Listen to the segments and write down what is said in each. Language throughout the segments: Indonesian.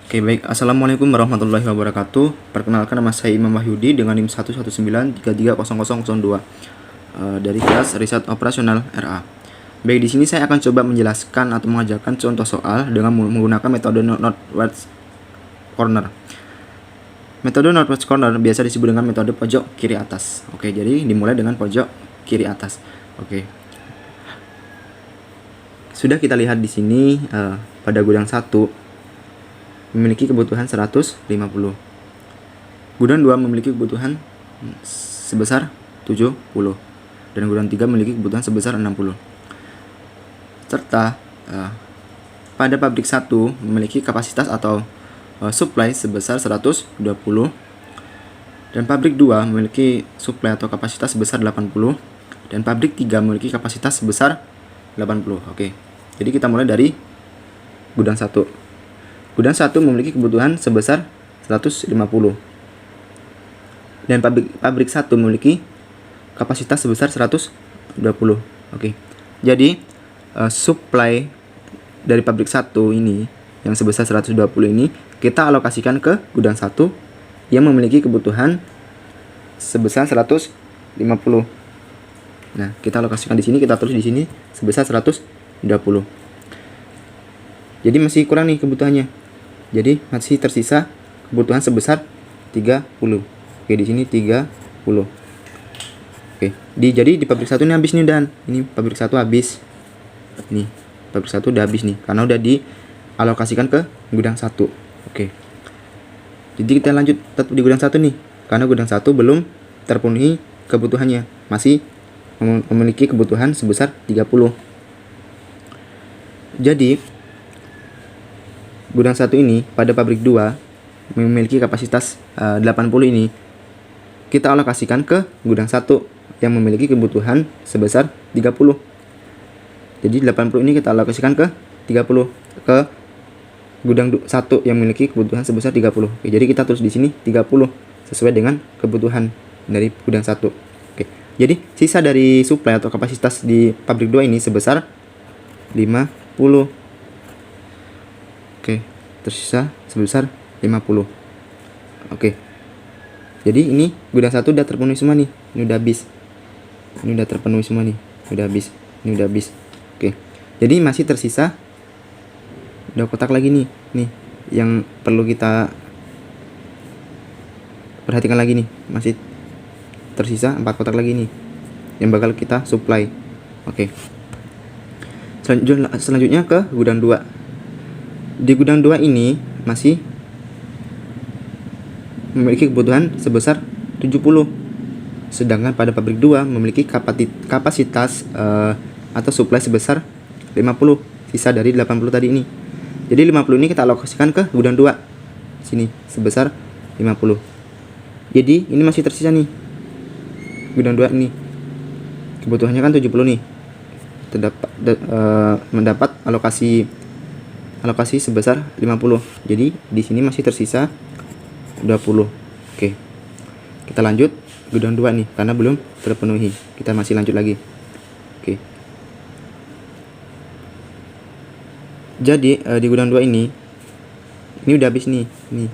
Oke, baik. Assalamualaikum warahmatullahi wabarakatuh. Perkenalkan, nama saya Imam Wahyudi dengan NIM 119330002 dari kelas Riset Operasional RA. Baik, di sini saya akan coba menjelaskan atau mengajarkan contoh soal dengan menggunakan metode Northwest Corner. Metode Northwest Corner biasa disebut dengan metode pojok kiri atas. Oke, jadi dimulai dengan pojok kiri atas. Oke. Sudah kita lihat di sini pada gudang 1 memiliki kebutuhan 150. Gudang 2 memiliki kebutuhan sebesar 70 dan gudang 3 memiliki kebutuhan sebesar 60. Serta pada pabrik 1 memiliki kapasitas atau supply sebesar 120 dan pabrik 2 memiliki supply atau kapasitas sebesar 80 dan pabrik 3 memiliki kapasitas sebesar 80. Oke. Jadi kita mulai dari gudang 1. Gudang 1 memiliki kebutuhan sebesar 150 dan pabrik 1 memiliki kapasitas sebesar 120. Oke. Jadi supply dari pabrik 1 ini yang sebesar 120 ini kita alokasikan ke gudang 1 yang memiliki kebutuhan sebesar 150. Nah, kita alokasikan di sini, kita tulis di sini sebesar 120. Jadi masih kurang nih kebutuhannya. Jadi masih tersisa kebutuhan sebesar 30. Oke, di sini 30. Oke, jadi di pabrik 1 ini habis nih, dan ini pabrik 1 habis. Ini pabrik 1 udah habis nih karena udah dialokasikan ke gudang 1. Oke. Jadi kita lanjut tetap di gudang 1 nih karena gudang 1 belum terpenuhi kebutuhannya. Masih memiliki kebutuhan sebesar 30. Jadi gudang 1 ini pada pabrik 2 memiliki kapasitas 80 ini kita alokasikan ke gudang 1 yang memiliki kebutuhan sebesar 30. Jadi 80 ini kita alokasikan ke 30 ke gudang 1 yang memiliki kebutuhan sebesar 30. Oke, jadi kita tulis di sini 30 sesuai dengan kebutuhan dari gudang 1. Oke. Jadi sisa dari supply atau kapasitas di pabrik 2 ini sebesar 50. Oke, tersisa sebesar 50. Oke. Jadi ini gudang 1 udah terpenuhi semua nih. Ini udah habis. Ini udah terpenuhi semua nih. Udah habis. Ini udah habis. Oke. Jadi masih tersisa 2 kotak lagi nih. Nih yang perlu kita perhatikan lagi nih. Masih tersisa 4 kotak lagi nih yang bakal kita supply. Oke. Selanjutnya ke gudang 2. Di gudang 2 ini masih memiliki kebutuhan sebesar 70. Sedangkan pada pabrik 2 memiliki kapasitas atau supply sebesar 50. Sisa dari 80 tadi ini. Jadi 50 ini kita alokasikan ke gudang 2. Sini sebesar 50. Jadi ini masih tersisa nih. Gudang 2 ini. Kebutuhannya kan 70 nih. Mendapat alokasi sebesar 50. Jadi di sini masih tersisa 20. Oke. Kita lanjut gudang 2 nih karena belum terpenuhi. Kita masih lanjut lagi. Oke. Jadi di gudang 2 ini udah habis nih. Nih.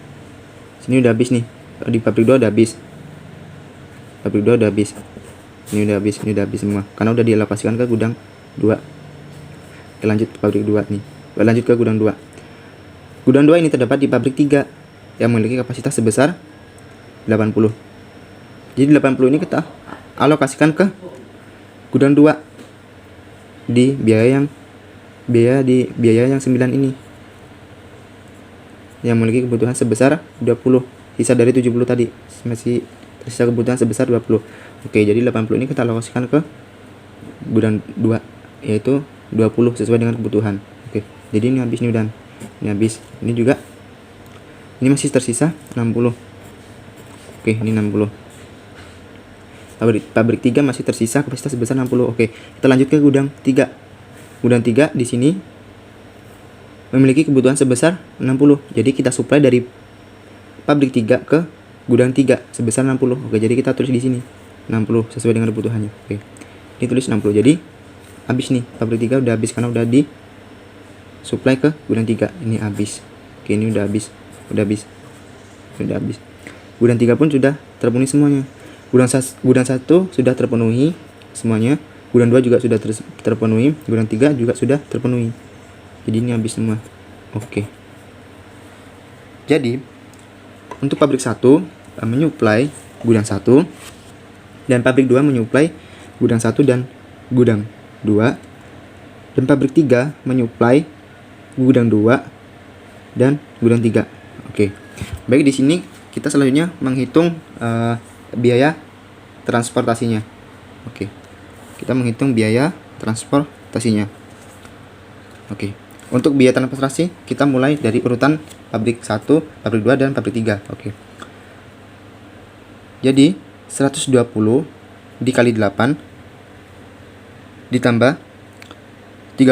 Sini udah habis nih. Di pabrik 2 udah habis. Pabrik 2 udah habis. Ini udah habis semua karena udah dialokasikan ke gudang 2. Kita lanjut ke pabrik 2 nih. Lanjut ke gudang 2. Gudang 2 ini terdapat di pabrik 3 yang memiliki kapasitas sebesar 80. Jadi 80 ini kita alokasikan ke gudang 2 di biaya yang 9 ini. Yang memiliki kebutuhan sebesar 20. Sisa dari 70 tadi. Masih tersisa kebutuhan sebesar 20. Oke, jadi 80 ini kita alokasikan ke gudang 2 yaitu 20 sesuai dengan kebutuhan. Oke, jadi ini habis nih, dan ini habis. Ini juga. Ini masih tersisa 60. Oke, ini 60. Pabrik 3 masih tersisa kapasitas sebesar 60. Oke, kita lanjut ke gudang 3. Gudang 3 di sini memiliki kebutuhan sebesar 60. Jadi kita supply dari pabrik 3 ke gudang 3 sebesar 60. Oke, jadi kita tulis di sini 60 sesuai dengan kebutuhannya. Oke. Ini tulis 60. Jadi habis nih, pabrik 3 udah habis karena udah di supply ke gudang 3. Ini habis. Oke, ini udah habis. udah habis. Gudang 3 pun sudah terpenuhi semuanya. Gudang 1 sudah terpenuhi semuanya. Gudang 2 juga sudah terpenuhi. Gudang 3 juga sudah terpenuhi. Jadi ini habis semua. Oke. Jadi untuk pabrik 1 menyuplai gudang 1 dan pabrik 2 menyuplai gudang 1 dan gudang 2, dan pabrik 3 menyuplai gudang 2 dan gudang 3. Oke. Baik, di sini kita selanjutnya menghitung biaya transportasinya. Oke. Kita menghitung biaya transportasinya. Oke. Untuk biaya transportasi kita mulai dari urutan pabrik 1, pabrik 2 dan pabrik 3. Oke. Jadi 120 dikali 8 ditambah 30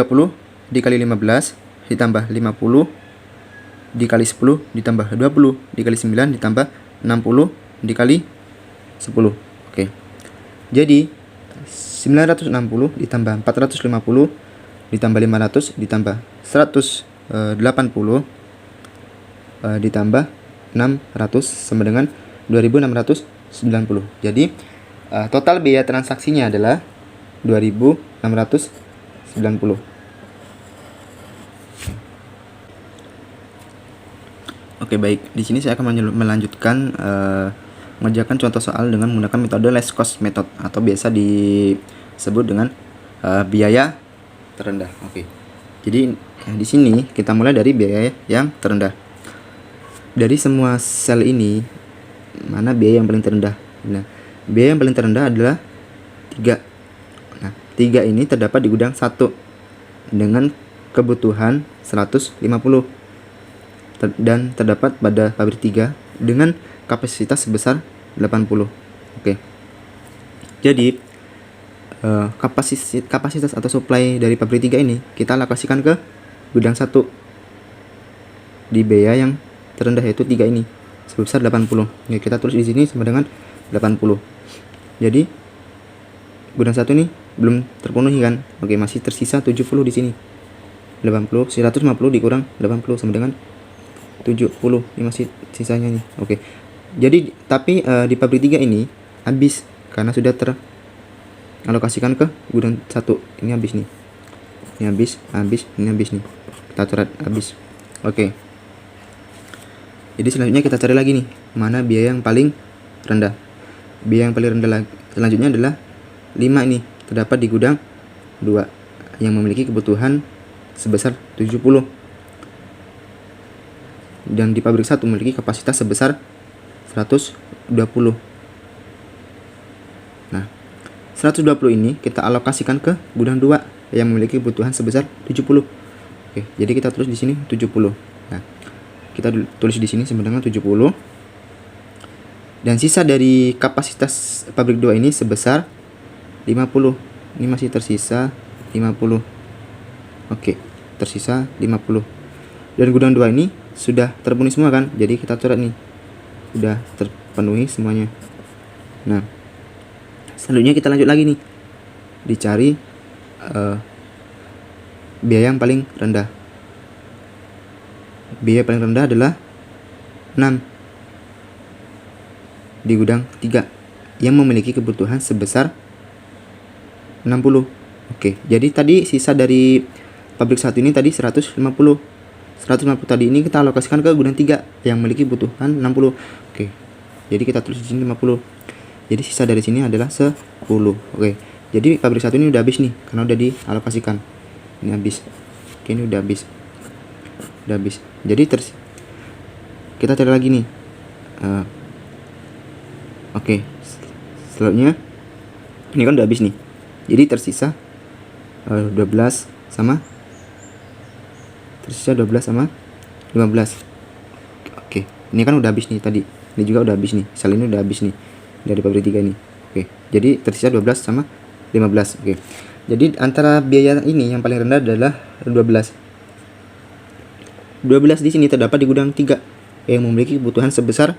dikali 15 ditambah 50 dikali 10 ditambah 20 dikali 9 ditambah 60 dikali 10. Oke. Jadi 960 ditambah 450 ditambah 500 ditambah 180 ditambah 600 sama dengan 2690. Jadi total biaya transaksinya adalah 2690. Oke, baik. Di sini saya akan melanjutkan mengerjakan contoh soal dengan menggunakan metode less cost method atau biasa disebut dengan biaya terendah. Oke. Jadi di sini kita mulai dari biaya yang terendah. Dari semua sel ini, mana biaya yang paling terendah? Nah, biaya yang paling terendah adalah 3. Nah, 3 ini terdapat di gudang 1 dengan kebutuhan 150 dan terdapat pada pabrik 3 dengan kapasitas sebesar 80. Oke. Jadi kapasitas atau supply dari pabrik 3 ini kita alokasikan ke gudang 1 di biaya yang terendah, yaitu 3 ini sebesar 80. Ya, kita tulis di sini sama dengan 80. Jadi gudang 1 ini belum terpenuhi kan? Oke, masih tersisa 70 di sini. 80, 150 dikurang 80 sama dengan 70. Ini masih sisanya nih. Oke. Jadi tapi di pabrik 3 ini habis karena sudah teralokasikan ke gudang 1. Ini habis nih. Ini habis, ini habis nih. Kita coret habis. Oke. Jadi selanjutnya kita cari lagi nih, mana biaya yang paling rendah. Biaya yang paling rendah selanjutnya adalah 5 ini, terdapat di gudang 2 yang memiliki kebutuhan sebesar 70. Dan di pabrik 1 memiliki kapasitas sebesar 120. Nah, 120 ini kita alokasikan ke gudang 2 yang memiliki kebutuhan sebesar 70. Oke, jadi kita tulis di sini 70. Nah, kita tulis di sini sama dengan 70. Dan sisa dari kapasitas pabrik 2 ini sebesar 50. Ini masih tersisa 50. Oke, tersisa 50. Dan gudang 2 ini sudah terpenuhi semua kan? Jadi kita coret nih. Sudah terpenuhi semuanya. Nah, selanjutnya kita lanjut lagi nih. Dicari biaya yang paling rendah. Biaya paling rendah adalah 6 di gudang 3 yang memiliki kebutuhan sebesar 60. Oke, jadi tadi sisa dari pabrik 1 ini tadi 150 tadi ini kita alokasikan ke gudang 3 yang memiliki kebutuhan 60. Oke, jadi kita tulis di sini 50. Jadi sisa dari sini adalah 10. Oke, jadi pabrik 1 ini udah habis nih karena udah dialokasikan. Ini habis. Oke, ini udah habis. Jadi kita cari lagi nih. Oke, selanjutnya ini kan udah habis nih. Jadi tersisa 12 sama 15. Oke, ini kan udah habis nih tadi. Ini juga udah habis nih. Sel ini udah habis nih dari pabrik 3 ini. Oke, jadi tersisa 12 sama 15. Oke. Jadi antara biaya ini yang paling rendah adalah 12. 12 di sini terdapat di gudang 3 yang memiliki kebutuhan sebesar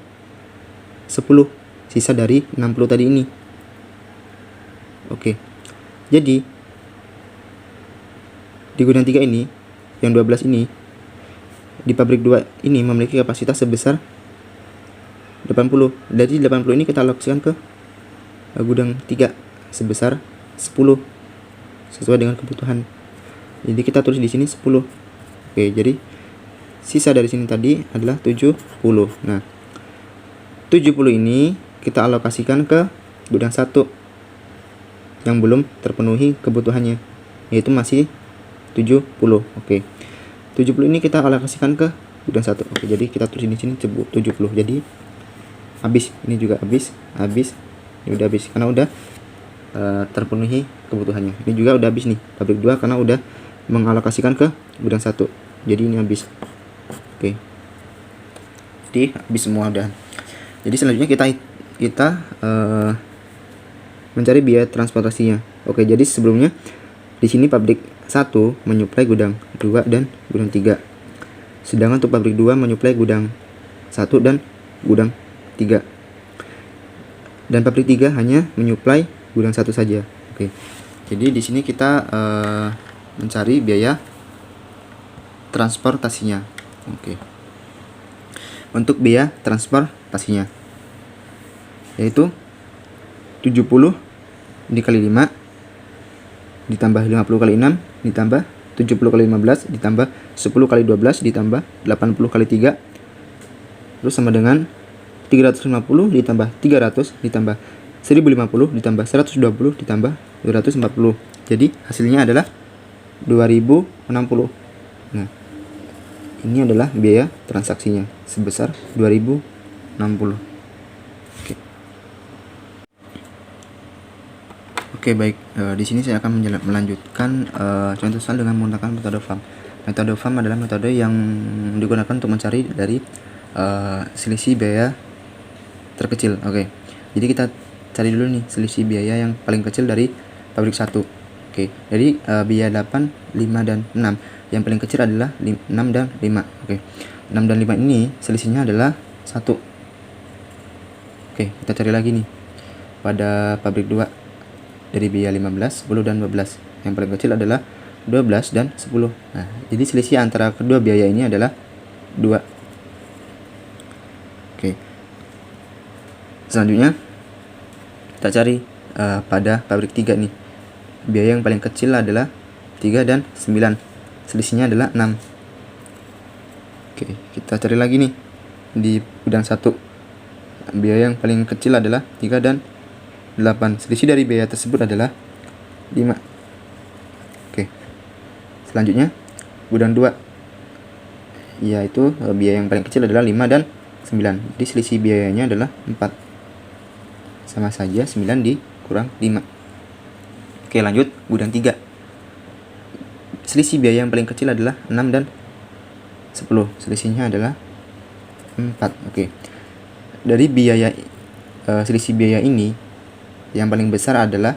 10. Sisa dari 60 tadi ini. Oke. Jadi di gudang 3 ini yang 12 ini di pabrik 2 ini memiliki kapasitas sebesar 80. Dari 80 ini kita alokasikan ke gudang 3 sebesar 10 sesuai dengan kebutuhan. Jadi kita tulis di sini 10. Oke, jadi sisa dari sini tadi adalah 70. Nah, 70 ini kita alokasikan ke gudang 1 yang belum terpenuhi kebutuhannya, yaitu masih 70. Oke. 70 ini kita alokasikan ke gudang 1. Oke, jadi kita tulis di sini 70. Jadi habis, ini juga habis. Ini udah habis karena udah terpenuhi kebutuhannya. Ini juga udah habis nih, pabrik 2 karena udah mengalokasikan ke gudang 1. Jadi ini habis. Oke. Jadi habis semua udah. Jadi selanjutnya kita mencari biaya transportasinya. Oke, jadi sebelumnya di sini pabrik 1 menyuplai gudang 2 dan gudang 3. Sedangkan untuk pabrik 2 menyuplai gudang 1 dan gudang 3. Dan pabrik 3 hanya menyuplai gudang 1 saja. Oke. Jadi di sini kita mencari biaya transportasinya. Oke. Untuk biaya transportasinya yaitu 70 dikali 5 ditambah 50 kali 6 ditambah 70 kali 15 ditambah 10 kali 12 ditambah 80 kali 3 terus sama dengan 350 ditambah 300 ditambah 1050 ditambah 120 ditambah 240. Jadi hasilnya adalah 2060. Nah, ini adalah biaya transaksinya sebesar 2060. Oke, baik. Di sini saya akan melanjutkan contoh soal dengan menggunakan metode FAM. Metode FAM adalah metode yang digunakan untuk mencari dari selisih biaya terkecil. Oke. Jadi kita cari dulu nih selisih biaya yang paling kecil dari pabrik 1. Oke. Jadi biaya 8, 5 dan 6. Yang paling kecil adalah 6 dan 5. Oke. 6 dan 5 ini selisihnya adalah 1. Oke, kita cari lagi nih. Pada pabrik 2 dari biaya 15, 10 dan 12. Yang paling kecil adalah 12 dan 10. Nah, jadi selisih antara kedua biaya ini adalah 2. Oke. Selanjutnya kita cari pada pabrik 3 nih. Biaya yang paling kecil adalah 3 dan 9. Selisihnya adalah 6. Oke, kita cari lagi nih di gudang 1. Biaya yang paling kecil adalah 3 dan 8. Selisih dari biaya tersebut adalah 5. Oke. Selanjutnya gudang 2, yaitu biaya yang paling kecil adalah 5 dan 9. Jadi selisih biayanya adalah 4. Sama saja 9 dikurang 5. Oke, lanjut gudang 3. Selisih biaya yang paling kecil adalah 6 dan 10. Selisihnya adalah 4. Oke. Dari biaya selisih biaya ini yang paling besar adalah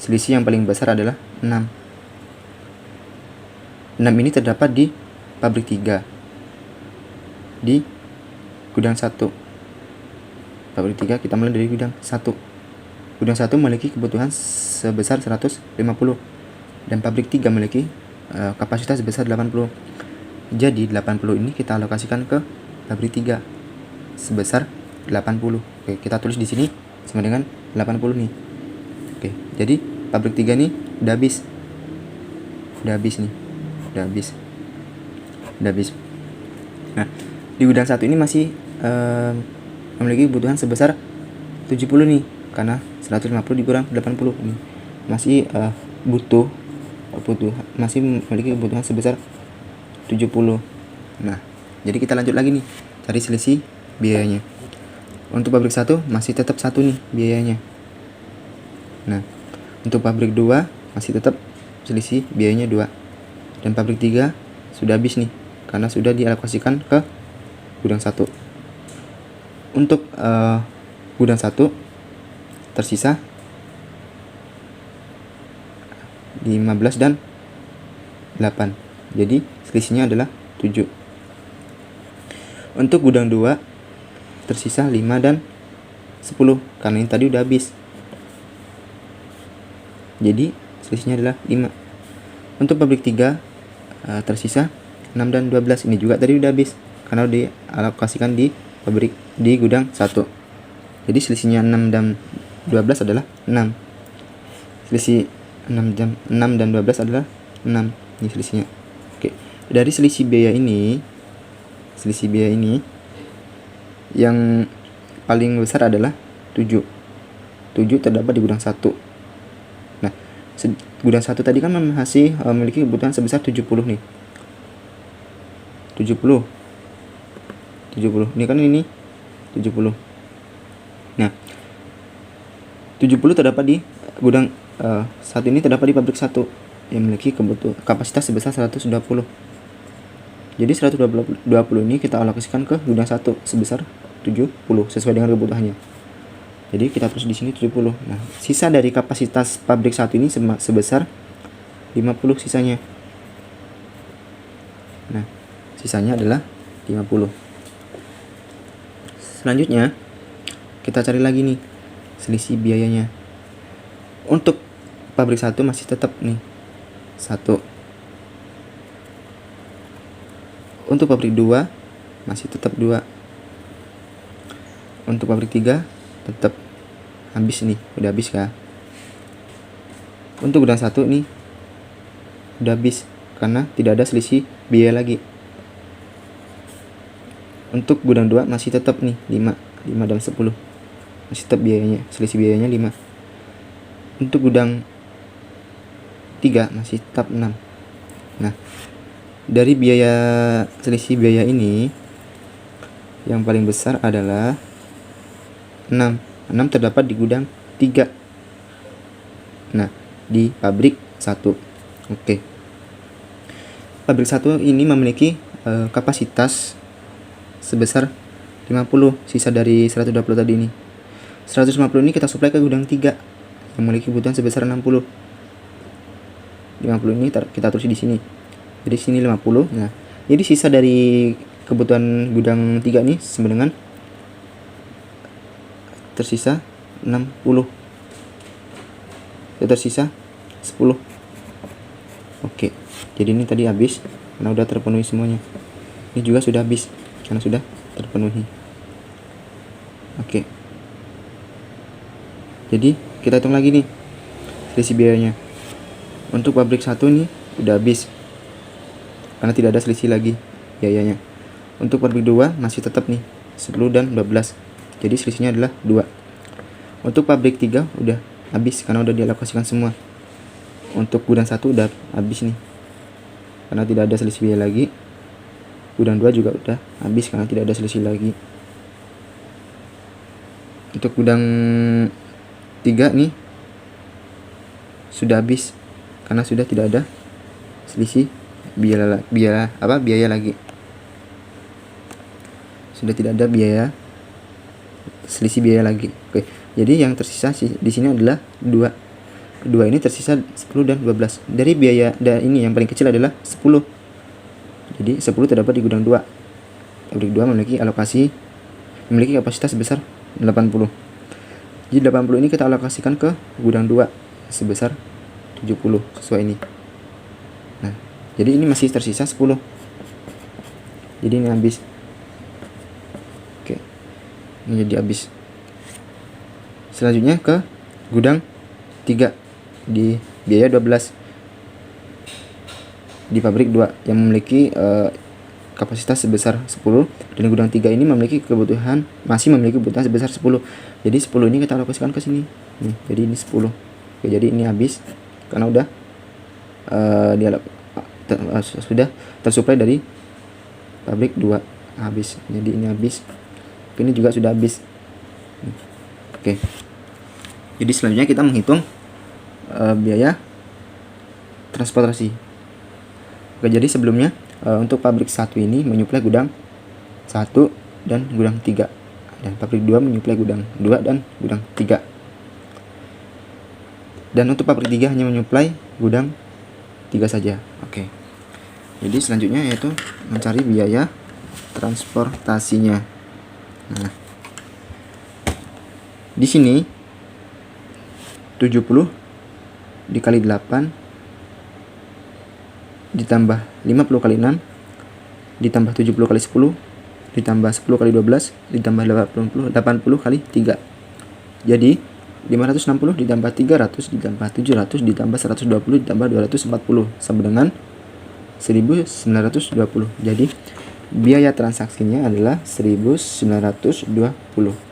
selisih yang paling besar adalah 6. 6 ini terdapat di pabrik 3. Di gudang 1. Pabrik 3 kita mulai dari gudang 1. Gudang 1 memiliki kebutuhan sebesar 150 dan pabrik 3 memiliki kapasitas sebesar 80. Jadi 80 ini kita alokasikan ke pabrik 3 sebesar 80. Oke, kita tulis di sini sama dengan 80 nih. Oke, jadi pabrik 3 nih udah habis. Udah habis. Nah, di gudang 1 ini masih memiliki kebutuhan sebesar 70 nih, karena 150 dikurang 80 ini masih masih memiliki kebutuhan sebesar 70. Nah, jadi kita lanjut lagi nih cari selisih biayanya. Untuk pabrik 1 masih tetap 1 nih biayanya. Nah, untuk pabrik 2 masih tetap selisih biayanya 2. Dan pabrik 3 sudah habis nih karena sudah dialokasikan ke gudang 1. Untuk gudang 1 tersisa 15 dan 8. Jadi selisihnya adalah 7. Untuk gudang 2 tersisa 5 dan 10 karena ini tadi udah habis. Jadi selisihnya adalah 5. Untuk pabrik 3 tersisa 6 dan 12 ini juga tadi udah habis karena dialokasikan di pabrik di gudang 1. Jadi selisihnya 6 dan 12 adalah 6. Selisih 6 dan 12 adalah 6. Ini selisihnya. Oke. Dari selisih biaya ini yang paling besar adalah 7. 7 terdapat di gudang 1. Nah, gudang 1 tadi kan masih memiliki kebutuhan sebesar 70 nih. 70. Ini kan ini 70. Nah, 70 terdapat di gudang 1 ini terdapat di pabrik 1 yang memiliki kapasitas sebesar 120. Jadi 120 ini kita alokasikan ke gudang 1 sebesar 70 sesuai dengan kebutuhannya. Jadi kita terus di sini 70. Nah, sisa dari kapasitas pabrik 1 ini sebesar 50 sisanya. Nah, sisanya adalah 50. Selanjutnya kita cari lagi nih selisih biayanya. Untuk pabrik 1 masih tetap nih 1. Untuk pabrik 2 masih tetap 2. Untuk pabrik 3 tetap habis nih, udah habis kah? Untuk gudang 1 nih udah habis karena tidak ada selisih biaya lagi. Untuk gudang 2 masih tetap nih 5 dan 10. Masih tetap biayanya, selisih biayanya 5. Untuk gudang 3 masih tetap 6. Nah, dari selisih biaya ini yang paling besar adalah 6. 6 terdapat di gudang 3. Nah, di pabrik 1. Oke. Pabrik 1 ini memiliki kapasitas sebesar 50 sisa dari 120 tadi ini. 150 ini kita suplai ke gudang 3 yang memiliki kebutuhan sebesar 60. 50 ini kita tulis di sini. Jadi sini 50. Nah, jadi sisa dari kebutuhan gudang 3 ini sama dengan tersisa 60. Tersisa 10. Oke. Jadi ini tadi habis karena udah terpenuhi semuanya. Ini juga sudah habis karena sudah terpenuhi. Oke. Jadi kita hitung lagi nih selisih biayanya. Untuk pabrik 1 nih udah habis karena tidak ada selisih lagi biayanya. Untuk pabrik 2 masih tetap nih 10 dan 12. Jadi selisihnya adalah 2. Untuk pabrik 3 udah habis karena udah dialokasikan semua. Untuk gudang 1 udah habis nih karena tidak ada selisih biaya lagi. Gudang 2 juga udah habis karena tidak ada selisih lagi. Untuk gudang 3 nih sudah habis karena sudah tidak ada selisih biaya lagi. Sudah tidak ada selisih biaya lagi. Oke. Jadi yang tersisa di sini adalah 2. Kedua ini tersisa 10 dan 12. Dari biaya dan ini yang paling kecil adalah 10. Jadi 10 terdapat di gudang 2. Pabrik 2 memiliki kapasitas sebesar 80. Jadi 80 ini kita alokasikan ke gudang 2 sebesar 70 sesuai ini. Nah, jadi ini masih tersisa 10. Jadi ini habis. Oke. Ini jadi habis. Selanjutnya ke gudang 3 di biaya 12 di pabrik 2 yang memiliki kapasitas sebesar 10 dan gudang 3 ini masih memiliki kebutuhan sebesar 10. Jadi 10 ini kita alokasikan ke sini. Nih, jadi ini 10. Oke, jadi ini habis karena udah sudah tersuplai dari pabrik 2 habis. Jadi ini habis. Ini juga sudah habis. Oke. Jadi selanjutnya kita menghitung biaya transportasi. Oke, jadi sebelumnya untuk pabrik 1 ini menyuplai gudang 1 dan gudang 3. Dan pabrik 2 menyuplai gudang 2 dan gudang 3. Dan untuk pabrik 3 hanya menyuplai gudang 3 saja. Oke. Jadi selanjutnya yaitu mencari biaya transportasinya. Nah, di sini 70 dikali 8 ditambah 50 kali 6 ditambah 70 kali 10 ditambah 10 kali 12 ditambah 80 kali 3. Jadi 560 ditambah 300 ditambah 700 ditambah 120 ditambah 240 sama dengan 1920. Jadi biaya transaksinya adalah 1920.